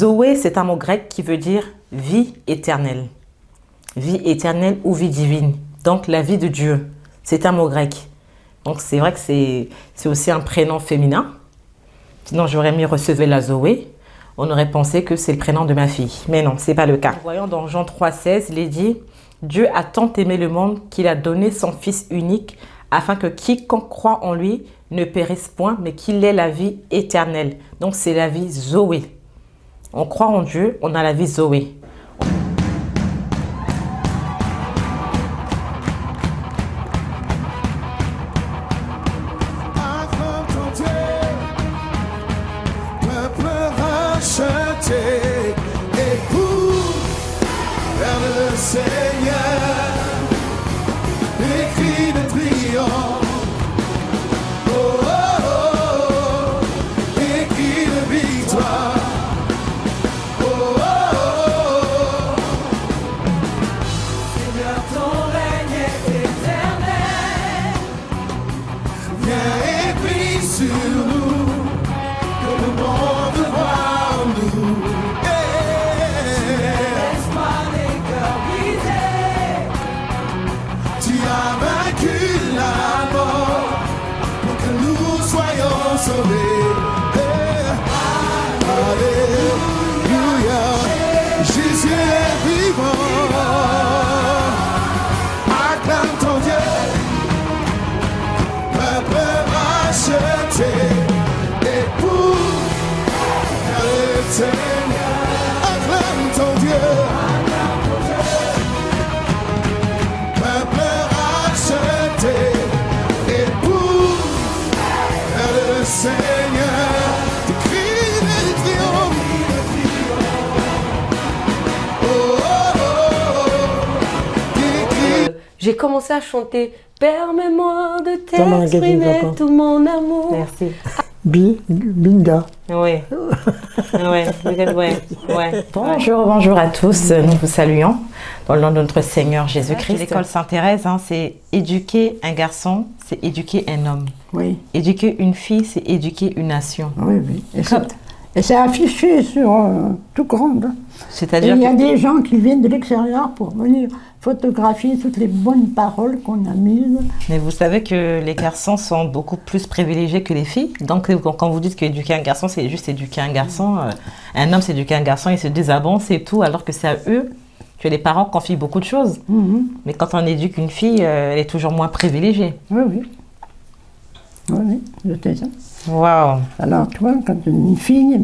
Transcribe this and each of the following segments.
Zoé, c'est un mot grec qui veut dire vie éternelle. Vie éternelle ou vie divine. Donc la vie de Dieu, c'est un mot grec. Donc c'est vrai que c'est aussi un prénom féminin. Sinon j'aurais mis recevez la Zoé. On aurait pensé que c'est le prénom de ma fille. Mais non, ce n'est pas le cas. Voyons dans Jean 3,16, il est dit « Dieu a tant aimé le monde qu'il a donné son Fils unique afin que quiconque croit en lui ne périsse point, mais qu'il ait la vie éternelle. » Donc c'est la vie Zoé. On croit en Dieu, on a la vie Zoé. J'ai commencé à chanter « Permets-moi de t'exprimer tout mon amour ». Merci. Binda. Oui. Bonjour à tous. Nous vous saluons dans le nom de notre Seigneur Jésus-Christ. L'école Sainte-Thérèse, c'est éduquer un garçon, c'est éduquer un homme. Oui. Éduquer une fille, c'est éduquer une nation. Oui, oui. Et c'est affiché sur tout grand. C'est-à-dire il y a des gens qui viennent de l'extérieur pour venir photographier toutes les bonnes paroles qu'on a mises. Mais vous savez que les garçons sont beaucoup plus privilégiés que les filles. Donc quand vous dites qu'éduquer un garçon, c'est juste éduquer un garçon. Un homme, c'est éduquer un garçon, ils se disent ah bon, c'est tout, alors que c'est à eux que les parents confient beaucoup de choses. Mais quand on éduque une fille, elle est toujours moins privilégiée. Oui, oui. Oui, oui, je sais ça. Waouh. Alors, toi, quand une fille,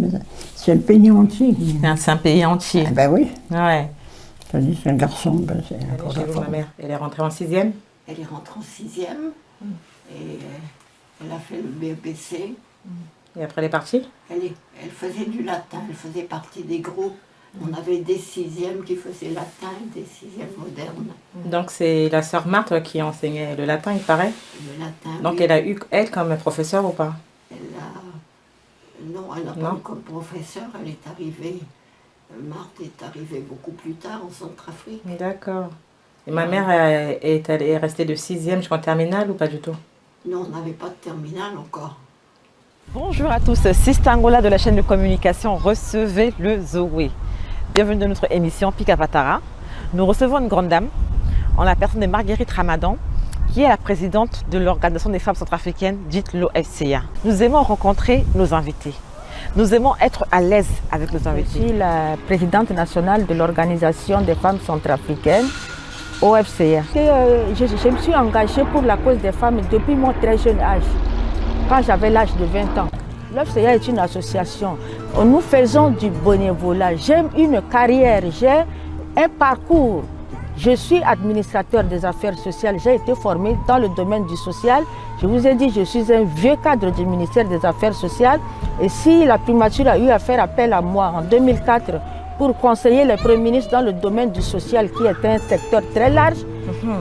c'est le pays entier. C'est un pays entier. Ah, ben oui. Ouais. C'est-à-dire c'est un garçon, ben c'est encore la ma mère, elle est rentrée en 6e. Elle est rentrée en 6e et elle a fait le BEPC. Et après elle est partie? Elle faisait du latin, elle faisait partie des groupes. On avait des 6e qui faisaient latin, des 6e modernes. Donc c'est la sœur Marthe qui enseignait le latin, il paraît? Le latin. Donc oui. Elle a eu, elle, comme professeur ou pas? Non, elle n'a pas eu comme professeur, elle est arrivée. Marthe est arrivée beaucoup plus tard en Centrafrique. D'accord. Et ma mère est restée de 6e jusqu'en terminale ou pas du tout? Non, on n'avait pas de terminale encore. Bonjour à tous, Sista Angola de la chaîne de communication Recevez le Zoé. Bienvenue dans notre émission Pika Patara. Nous recevons une grande dame, en la personne de Marguerite Ramadan, qui est la présidente de l'Organisation des femmes centrafricaines, dite l'OFCA. Nous aimons rencontrer nos invités. Nous aimons être à l'aise avec nos invités. Je suis la présidente nationale de l'Organisation des femmes centrafricaines, OFCA. Je me suis engagée pour la cause des femmes depuis mon très jeune âge, quand j'avais l'âge de 20 ans. L'OFCA est une association. Nous faisons du bénévolat. J'ai une carrière, j'ai un parcours. Je suis administrateur des affaires sociales. J'ai été formée dans le domaine du social. Je vous ai dit, je suis un vieux cadre du ministère des Affaires sociales. Et si la primature a eu à faire appel à moi en 2004 pour conseiller le Premier ministre dans le domaine du social, qui est un secteur très large,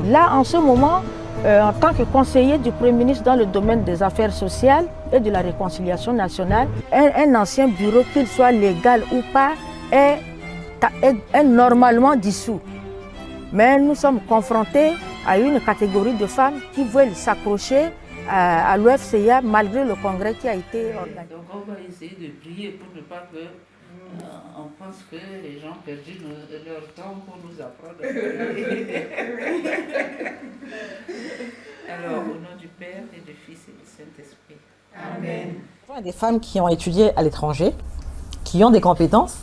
là, en ce moment, en tant que conseiller du Premier ministre dans le domaine des affaires sociales et de la réconciliation nationale, un ancien bureau, qu'il soit légal ou pas, est normalement dissous. Mais nous sommes confrontés à une catégorie de femmes qui veulent s'accrocher à l'OFCA malgré le congrès qui a été organisé. Donc on va essayer de prier pour ne pas que On pense que les gens perdent leur temps pour nous apprendre. Alors, au nom du Père et du Fils et du Saint-Esprit. Amen. Il y a des femmes qui ont étudié à l'étranger, qui ont des compétences,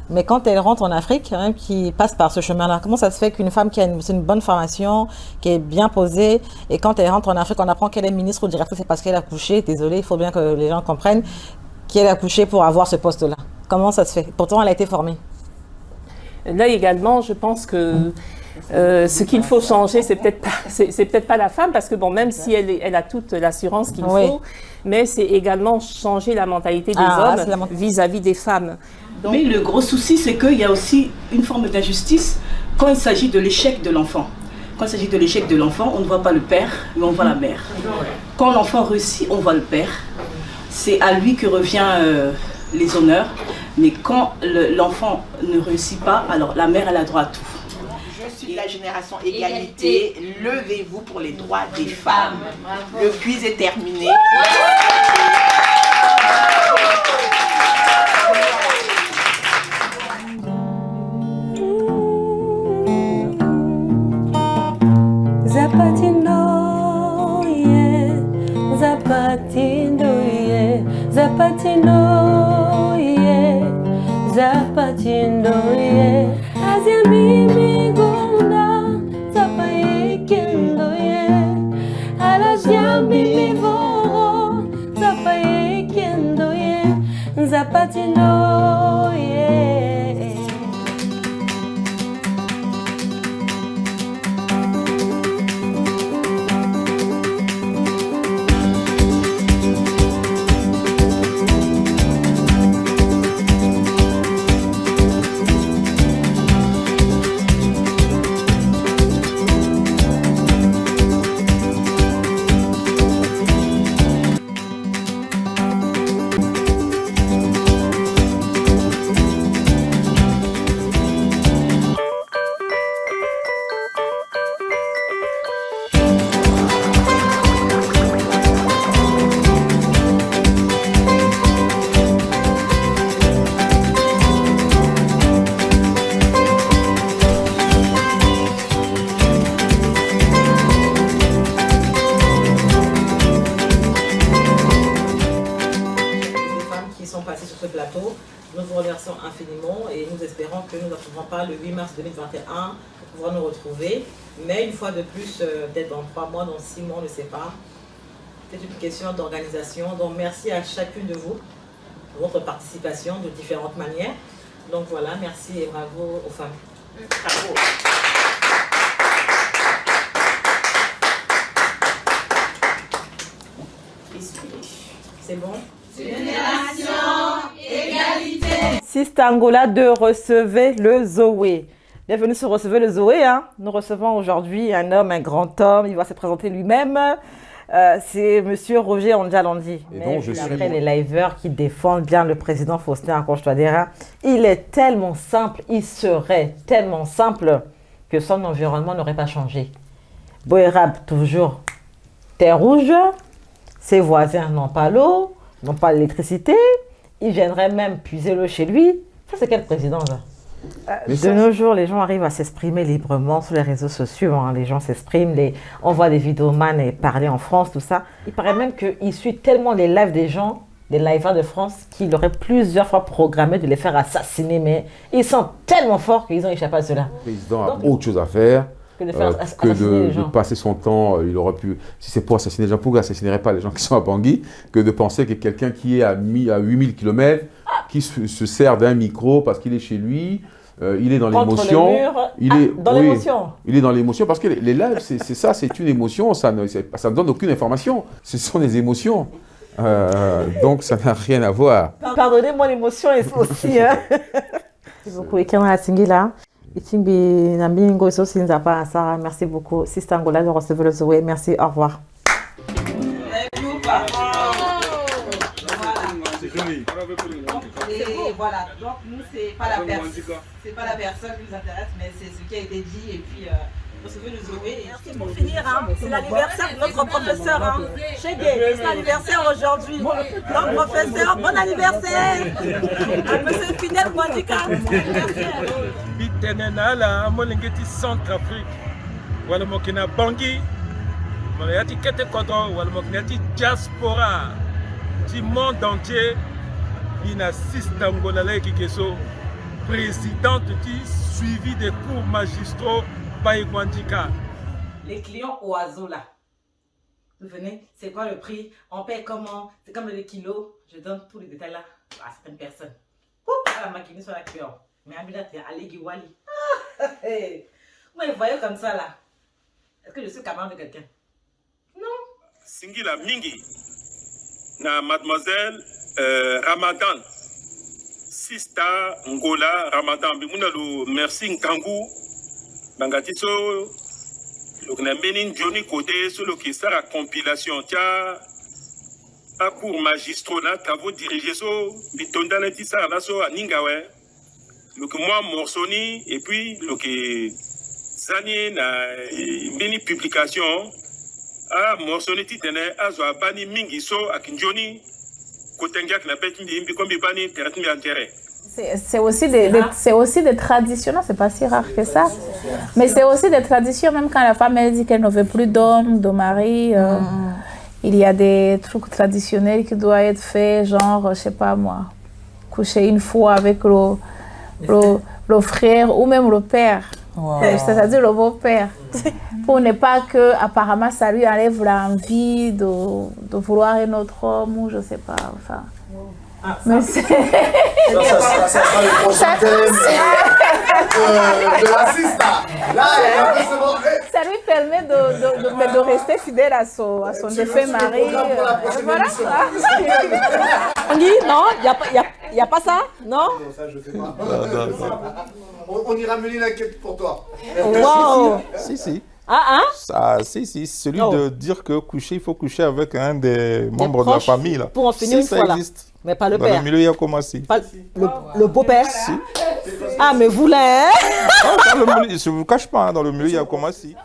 mais quand elles rentrent en Afrique, même qui passent par ce chemin-là, comment ça se fait qu'une femme qui a une bonne formation, qui est bien posée, et quand elle rentre en Afrique, on apprend qu'elle est ministre ou directrice, c'est parce qu'elle a couché, désolé, il faut bien que les gens comprennent, qu'elle a couché pour avoir ce poste-là. Comment ça se fait? Pourtant, elle a été formée. Là également, je pense que ce qu'il faut changer, c'est peut-être pas la femme, parce que bon, même si elle a toute l'assurance qu'il faut, mais c'est également changer la mentalité des hommes vis-à-vis des femmes. Donc, mais le gros souci, c'est qu'il y a aussi une forme d'injustice quand il s'agit de l'échec de l'enfant. Quand il s'agit de l'échec de l'enfant, on ne voit pas le père, mais on voit la mère. Quand l'enfant réussit, on voit le père. C'est à lui que revient les honneurs. Mais quand l'enfant ne réussit pas, alors la mère, elle a droit à tout. Je suis de la génération égalité. Levez-vous pour les droits des femmes. Le quiz est terminé. Zapatino, yeah, zapatino, yeah, zapatino, yeah, zapatino, yeah. Asia mimi gonda, zapayekendo, yeah. Alasia mimi voro, zapayekendo, yeah, zapatino, yeah. Nous vous remercions infiniment et nous espérons que nous ne retrouverons pas le 8 mars 2021 pour pouvoir nous retrouver. Mais une fois de plus, peut-être dans 3 mois, dans 6 mois, on ne sait pas. C'est une question d'organisation. Donc merci à chacune de vous pour votre participation de différentes manières. Donc voilà, merci et bravo aux femmes. Bravo. C'est bon? Génération Égalité. Sister Angola de Recevez le Zoé. Bienvenue sur Recevez le Zoé. Hein. Nous recevons aujourd'hui un homme, un grand homme. Il va se présenter lui-même. C'est Monsieur Roger Ondjalandi. Après les liveurs qui défendent bien le président Faustin Archange-Touadéra, il est tellement simple, il serait tellement simple que son environnement n'aurait pas changé. Boérab, toujours terre rouge. Ses voisins n'ont pas l'eau, n'ont pas l'électricité. Il viendrait même puiser l'eau chez lui. Ça, c'est quel président, là? De nos jours, les gens arrivent à s'exprimer librement sur les réseaux sociaux. Hein. Les gens s'expriment, on voit des vidéomans et parler en France, tout ça. Il paraît même qu'il suit tellement les lives des gens, des liveurs de France, qu'il aurait plusieurs fois programmé de les faire assassiner. Mais ils sont tellement forts qu'ils ont échappé à cela. Le président a autre chose à faire que de passer son temps. Il aurait pu, si c'est pour assassiner les gens, pourquoi il n'assassinerait pas les gens qui sont à Bangui, que de penser que quelqu'un qui est à 8000 km, qui se sert d'un micro parce qu'il est chez lui, il est dans l'émotion. Il est dans l'émotion parce que les lives, c'est ça, c'est une émotion, ça ne donne aucune information. Ce sont des émotions. Donc ça n'a rien à voir. Pardonnez-moi l'émotion aussi. Hein. Merci beaucoup. Et Kena Singila. Merci beaucoup. Sister Angola de Recevez le Zoé. Merci, au revoir. Et voilà, donc nous, c'est pas la personne qui nous intéresse, mais c'est ce qui a été dit. Et puis, Merci pour finir, hein. C'est l'anniversaire de notre professeur, hein. C'est l'anniversaire aujourd'hui. Donc professeur, bon anniversaire à monsieur Fidel Mwandika. Bitenenala, Molingeti Centrafrique, wala mokina Bangui, Molayati Kete Kodro, wala mokinati diaspora du monde entier, Bina Sistangolale Kikeso, présidente du suivi des cours magistraux by Mwandika. Les clients oiseaux là, vous venez, c'est quoi le prix? On paie comment? C'est comme le kilo. Je donne tous les détails là à certaines personnes. Ouh, la maquinée sur la cuillère. Mais Amina, t'es allé Giwali. Moi, vous voyez comme ça là. Est-ce que je suis camarade de quelqu'un? Non. Singila Mingi, na mademoiselle Ramadan, Sista Ngola Ramadan, bimuna lo merci Nkangu, bangatiso, le Gnamenin Johnny Kodé, sur le qui sert à compilation, tiens, à cours magistraux là, travaux dirigés so, bitonda netisa là so à Ningawe, le que moi Morsoni, et puis le que Zani na mini publication, à Morsoni titene, à Zoabani Mingi so à Kinjoni, Kotengak na bête ni Mbikomi Bani, Teratmi Antéré. C'est aussi des traditions, non, c'est pas si rare que ça. Mais c'est aussi des traditions, même quand la femme elle dit qu'elle ne veut plus d'homme, de mari, il y a des trucs traditionnels qui doivent être faits, genre, je sais pas moi, coucher une fois avec le frère ou même le père, c'est-à-dire le beau-père, pour ne pas que, apparemment, ça lui enlève l'envie de vouloir un autre homme ou je sais pas, enfin. Mais c'est... Ça sera le prochain thème de la Sista. Là, ça lui permet de rester fidèle à son défunt mari. Voilà. Tanguy, non, il n'y a pas ça? Non? Non, ça je sais pas. On ira mener l'enquête pour toi. Wow. Si. Ah, ça, si, celui de dire que il faut coucher avec un des membres de la famille. Là. Pour en finir une fois là. Existe. Mais pas le Dans père. le milieu, il y a comment si. Le beau-père. Si. Ah, mais vous là, je ne vous cache pas, dans le milieu, il y a comment si.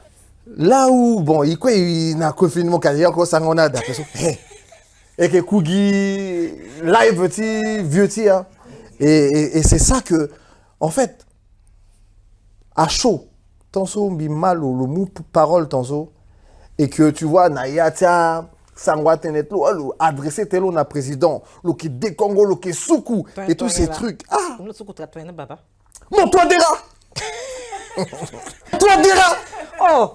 Là où, bon, il a confinement carrière, quoi, ça on a d'accord. Et que Kougi, live, vieux, hein. Et c'est ça que, en fait, à chaud, tanso mal le mot parole tanso, et que tu vois, Naya, tiens, Sangwa Tenetlo, adressé tel na président, le qui décongo, le qui soukou, et tous ces trucs. Ah! Mon toi dira! Toi dira! Oh!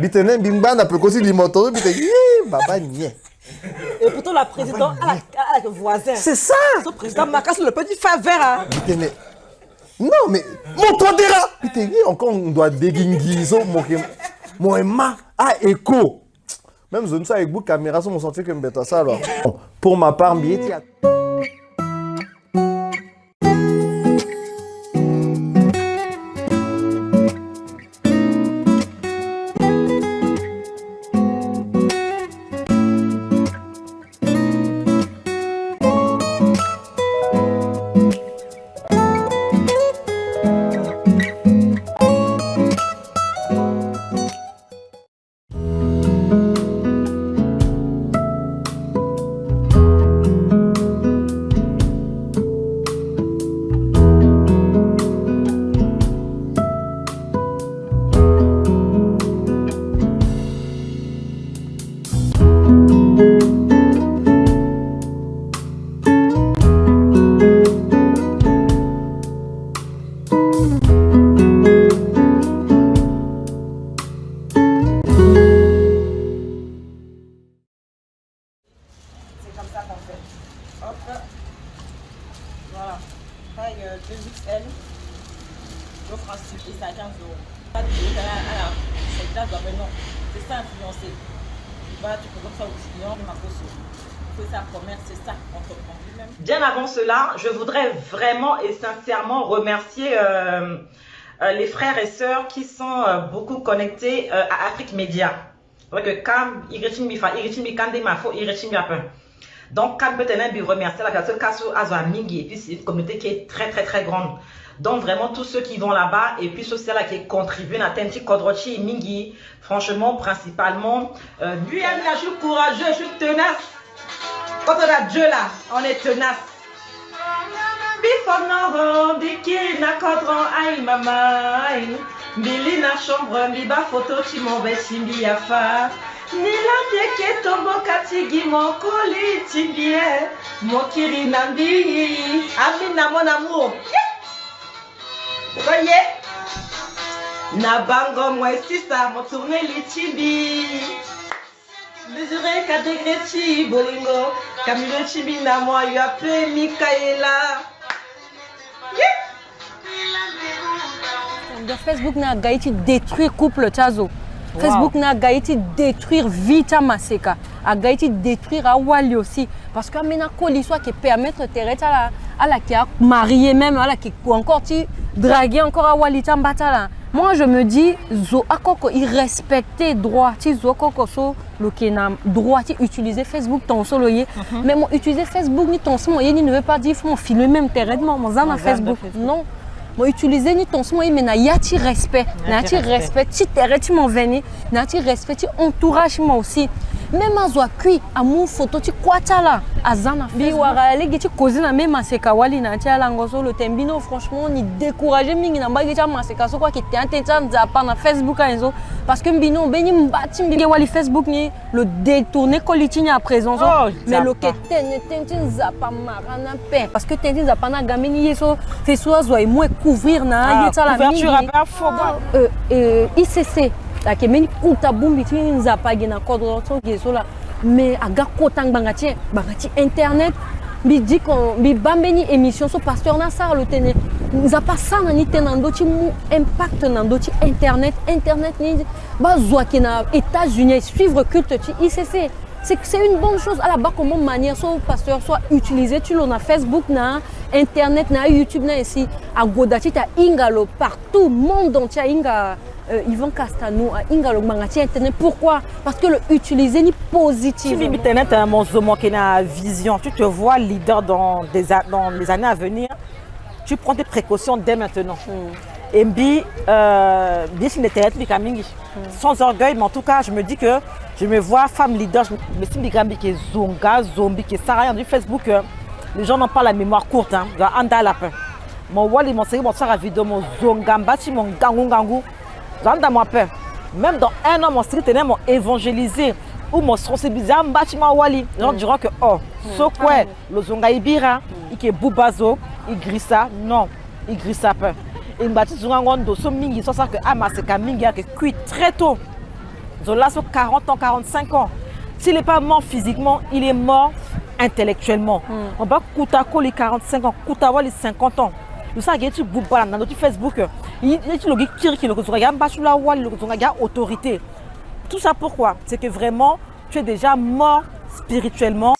Bitene bimba n'a pas aussi l'imoto, bitene, baba nie. Et pourtant la présidente, elle a voisin. C'est ça! Son président Makas, le petit faveur, hein? Bitene. Non, mais mon toi dira! Bitene, encore on doit déguinguiser, mon aima, ah, écho. Même zone ça avec beaucoup de caméras, on sentait que je ça alors. Pour ma part, billet. Voilà, taille 2XL, je prends 6 et c'est à 15 €. Pas de c'est là, non, c'est ça influencer. Tu vas, tu peux comme ça au client, ma caution. C'est ça, commerce, c'est ça, entreprendre lui-même. Bien avant cela, je voudrais vraiment et sincèrement remercier les frères et sœurs qui sont beaucoup connectés à Afrique Média. Donc, quand peut-être remercier la personne Kassou Azwa Mingi, et puis c'est une communauté qui est très très très grande. Donc vraiment tous ceux qui vont là-bas et puis ceux là qui contribuent à Tenti Kodrochi Mingi, franchement principalement, lui je suis courageux, je suis tenace. Quand on a Dieu là, on est tenace. Bifonoro, bikiri na kodron, aïe mama, Bili na chambre, biba photo, tu m'envoies simbi yafa. Nila teke tombo katigi mon colis tibie. Mokiri nambi, amina mon amour. Voyez? Na bango moi sisa, mon tourné litibi. Mesuré 4 degrés chi bolingo. Camille chibi na moi, yu appelé Mikaela. De Facebook n'a gaïti détruire couple Chazo. Facebook n'a gaïti détruire Vita Maseka. A gaïti détruire Awali aussi. Parce que maintenant, l'histoire qui permettre à la qui a marié même, à la qui encore draguer encore Awali Tambata. Moi je me dis, zo akoko il respectait droit, zo akoko so le kenam droit utiliser Facebook ton solo yé. Mais moi utiliser Facebook ni ton son yé ni ne veut pas dire faut filmer même terrainement mon zana Facebook. Non. Moi utiliser ni ton son mais na yati respect, na yati respect, ti terre ti m'en venir, na yati respect ti entourage moi aussi. Même à zoa kui à mon photo ti kwata là azana Facebook. Bi wara legi ti kozina même maseka wali na ti ala ngoso le tembino franchement ni décourager mingi na mbagi ti maseka so quoi qui était intention zapa na Facebook anzo parce que mbino beni mbati mbige wali Facebook ni le détourner kolitini à présent mais le keten tentin zapa marana pe parce que tentin zapa na gamini yeso fait so zo et moi couvrir na yeta la couverture à pas faux ICC la kemeni kuta bumbi ti nzapa gena kodro to geso la mais aga kotang bangati internet bi dit qu'on bi bambeni émission so pasteur na ça le tenir nzapa ça na ni tenando ti mu impact nando ti internet ni ba zo kena États-Unis suivre culte ti ICC c'est une bonne chose à la bas comment manière soit pasteur soit utilisé tu l'on a Facebook na internet na YouTube na ici à godati ta ingalo partout monde entier inga Yvan Castano à ingalo mangati internet pourquoi parce que le utiliser ni positif internet mon zomo qui na vision tu te vois leader dans les années à venir tu prends des précautions dès maintenant et bien sur internet sans orgueil mais en tout cas je me dis que je me vois femme leader mais si Bigambi qui est zonga zombie qui est Sarah du Facebook les gens n'ont pas la mémoire courte hein anda la peur mon wali mon série mon Sarah vidéo mon zongamba si mon gangu j'anda moi peur même dans un an mon série tenait mon évangélisé ou mon sensibilisé un bâtiment wali les gens diront que oh so quoi le zonga ibira il est boubazo il grissa non il grissa peur et une bâtisse zonga ngondo so mingi so ça que amaseka mingi que cuit très tôt Zola sur 40 ans, 45 ans. S'il n'est pas mort physiquement, il est mort intellectuellement. On va Koutako les 45 ans, Koutawa les 50 ans. Nous savons que tu bouba dans notre Facebook. Il y a des gens qui ont autorité. Tout ça pourquoi? C'est que vraiment, tu es déjà mort spirituellement.